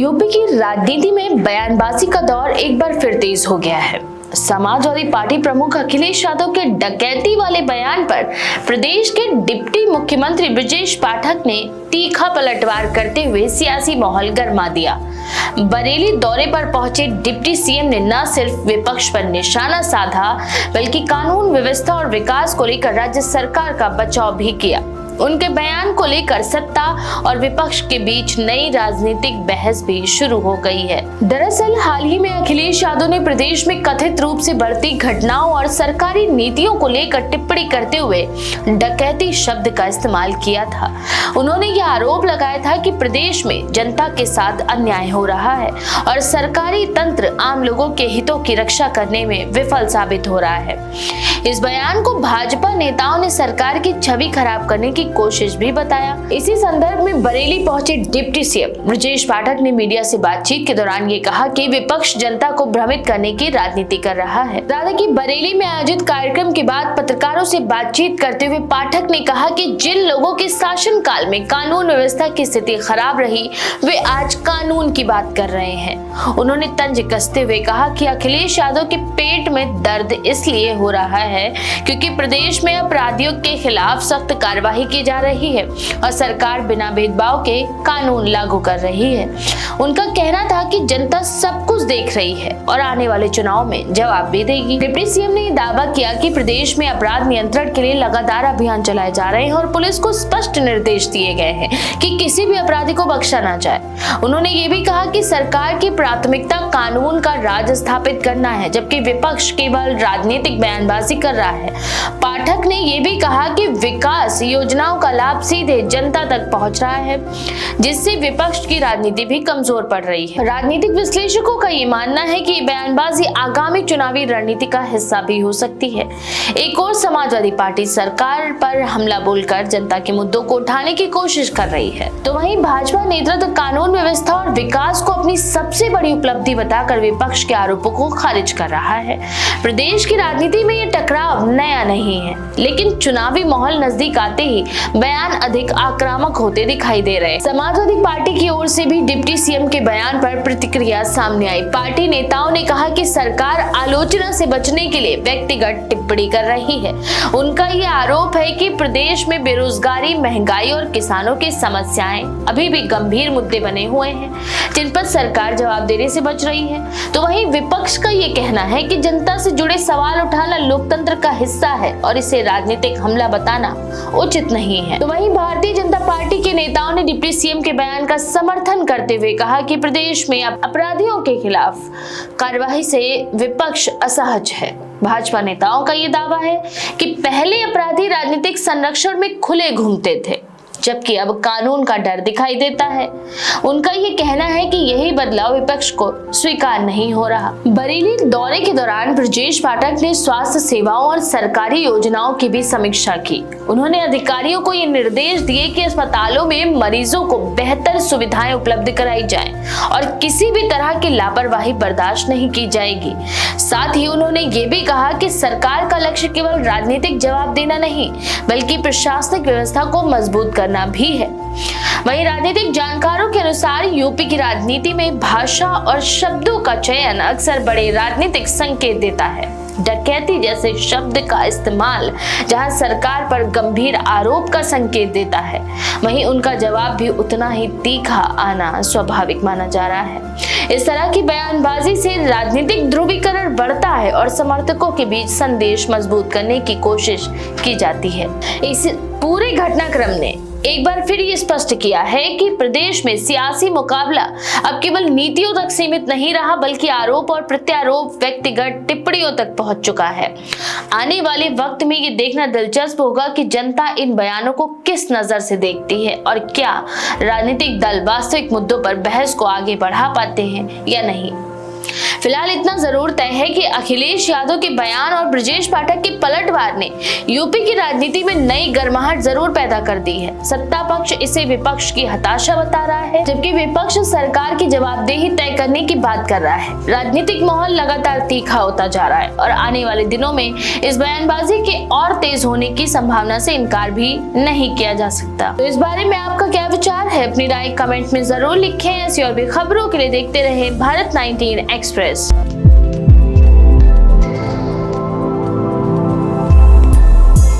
UP की राजनीति में बयानबाजी का दौर एक बार फिर तेज हो गया है। समाजवादी पार्टी प्रमुख अखिलेश यादव के डकैती वाले बयान पर प्रदेश के डिप्टी मुख्यमंत्री ब्रजेश पाठक ने तीखा पलटवार करते हुए सियासी माहौल गर्मा दिया। बरेली दौरे पर पहुंचे डिप्टी सीएम ने न सिर्फ विपक्ष पर निशाना साधा, बल्कि कानून व्यवस्था और विकास को लेकर राज्य सरकार का बचाव भी किया। उनके बयान को लेकर सत्ता और विपक्ष के बीच नई राजनीतिक बहस भी शुरू हो गई है। दरअसल हाल ही में अखिलेश यादव ने प्रदेश में कथित रूप से बढ़ती घटनाओं और सरकारी नीतियों को लेकर टिप्पणी करते हुए डकैती शब्द का इस्तेमाल किया था। उन्होंने यह आरोप लगाया था कि प्रदेश में जनता के साथ अन्याय हो रहा है और सरकारी तंत्र आम लोगों के हितों की रक्षा करने में विफल साबित हो रहा है। इस बयान को भाजपा नेताओं ने सरकार की छवि खराब करने की कोशिश भी बताया। इसी संदर्भ में बरेली पहुंचे डिप्टी सीएम ब्रजेश पाठक ने मीडिया से बातचीत के दौरान ये कहा कि विपक्ष जनता को भ्रमित करने की राजनीति कर रहा है। हालांकि बरेली में आयोजित कार्यक्रम के बाद पत्रकारों से बातचीत करते हुए पाठक ने कहा कि जिन लोगों के शासनकाल में कानून व्यवस्था की स्थिति खराब रही, वे आज कानून की बात कर रहे हैं। उन्होंने तंज कसते हुए कहा कि अखिलेश यादव के पेट में दर्द इसलिए हो रहा है क्योंकि प्रदेश में अपराधियों के खिलाफ सख्त कार्रवाई की जा रही है और सरकार बिना भेदभाव के कानून लागू कर रही है। उनका कहना था कि जनता सब कुछ देख रही है और आने वाले चुनाव में जवाब भी देगी। डिप्टी सीएम ने दावा किया कि प्रदेश में अपराध नियंत्रण के लिए लगातार अभियान चलाए जा रहे हैं और पुलिस को स्पष्ट निर्देश दिए गए हैं कि किसी भी अपराधी को बख्शा ना जाए। उन्होंने ये भी कहा कि सरकार की प्राथमिकता कानून का राज स्थापित करना है, जबकि विपक्ष केवल राजनीतिक बयानबाजी कर रहा है। पाठक ने ये भी कहा कि विकास योजनाओं का लाभ सीधे जनता तक पहुंच रहा है, जिससे विपक्ष की राजनीति भी कमजोर पड़ रही है। राजनीतिक विश्लेषकों का ये मानना है कि बयानबाजी आगामी चुनावी रणनीति का हिस्सा भी हो सकती है। एक और समाजवादी पार्टी सरकार पर हमला बोलकर जनता के मुद्दों को उठाने की कोशिश कर रही है, तो वहीं भाजपा नेतृत्व कानून व्यवस्था और विकास को अपनी सबसे बड़ी उपलब्धि बताकर विपक्ष के आरोपों को खारिज कर रहा है। प्रदेश की राजनीति में ये टकराव नया नहीं है, लेकिन चुनावी माहौल नजदीक आते ही बयान अधिक आक्रामक होते दिखाई दे रहे हैं। समाजवादी पार्टी की ओर से भी डिप्टी सीएम के बयान पर प्रतिक्रिया सामने आई। पार्टी नेताओं ने कहा कि सरकार आलोचना से बचने के लिए व्यक्तिगत टिप्पणी कर रही है। उनका ये आरोप है कि प्रदेश में बेरोजगारी, महंगाई और किसानों की समस्याएं अभी भी गंभीर मुद्दे बने हुए हैं, जिन पर सरकार जवाब देने से बच रही है। तो वहीं विपक्ष का ये कहना है कि जनता से जुड़े सवाल उठाना लोकतंत्र का हिस्सा है और इसे राजनीतिक हमला बताना उचित नहीं है। तो वहीं भारतीय जनता पार्टी के नेताओं ने डिप्टी सीएम के बयान का समर्थन करते हुए कहा कि प्रदेश में अपराधियों के खिलाफ कार्रवाई से विपक्ष असहज है। भाजपा नेताओं का ये दावा है कि पहले अपराधी राजनीतिक संरक्षण में खुले घूमते थे, जबकि अब कानून का डर दिखाई देता है। उनका ये कहना है कि यही बदलाव विपक्ष को स्वीकार नहीं हो रहा। बरेली दौरे के दौरान ब्रजेश पाठक ने स्वास्थ्य सेवाओं और सरकारी योजनाओं की भी समीक्षा की। उन्होंने अधिकारियों को ये निर्देश दिए कि अस्पतालों में मरीजों को बेहतर सुविधाएं उपलब्ध कराई जाएं और किसी भी तरह की लापरवाही बर्दाश्त नहीं की जाएगी। साथ ही उन्होंने ये भी कहा कि सरकार का लक्ष्य केवल राजनीतिक जवाब देना नहीं, बल्कि प्रशासनिक व्यवस्था को मजबूत करना भी है। वहीं राजनीतिक जानकारों के अनुसार यूपी की राजनीति में भाषा और शब्दों का चयन अक्सर बड़े राजनीतिक संकेत देता है। डकैती जैसे शब्द का इस्तेमाल जहां सरकार पर गंभीर आरोप का संकेत देता है, वहीं उनका जवाब भी उतना ही तीखा आना स्वाभाविक माना जा रहा है। इस तरह की बयानबाजी से राजनीतिक ध्रुवीकरण बढ़ता है और समर्थकों के बीच संदेश मजबूत करने की कोशिश की जाती है। इस पूरे घटनाक्रम ने एक बार फिर ये स्पष्ट किया है कि प्रदेश में सियासी मुकाबला अब केवल नीतियों तक सीमित नहीं रहा, बल्कि आरोप और प्रत्यारोप, व्यक्तिगत टिप्पणियों तक पहुंच चुका है। आने वाले वक्त में ये देखना दिलचस्प होगा कि जनता इन बयानों को किस नजर से देखती है और क्या राजनीतिक दल वास्तविक मुद्दों पर बहस को आगे बढ़ा पाते हैं या नहीं। फिलहाल इतना जरूर तय है कि अखिलेश यादव के बयान और ब्रजेश पाठक के पलटवार ने यूपी की राजनीति में नई गर्माहट जरूर पैदा कर दी है। सत्ता पक्ष इसे विपक्ष की हताशा बता रहा है, जबकि विपक्ष सरकार की जवाबदेही तय करने की बात कर रहा है। राजनीतिक माहौल लगातार तीखा होता जा रहा है और आने वाले दिनों में इस बयानबाजी के और तेज होने की संभावना से इनकार भी नहीं किया जा सकता। तो इस बारे में आपका क्या विचार है? है? अपनी राय कमेंट में जरूर लिखें। ऐसी और भी खबरों के लिए देखते रहें भारत 19 एक्सप्रेस।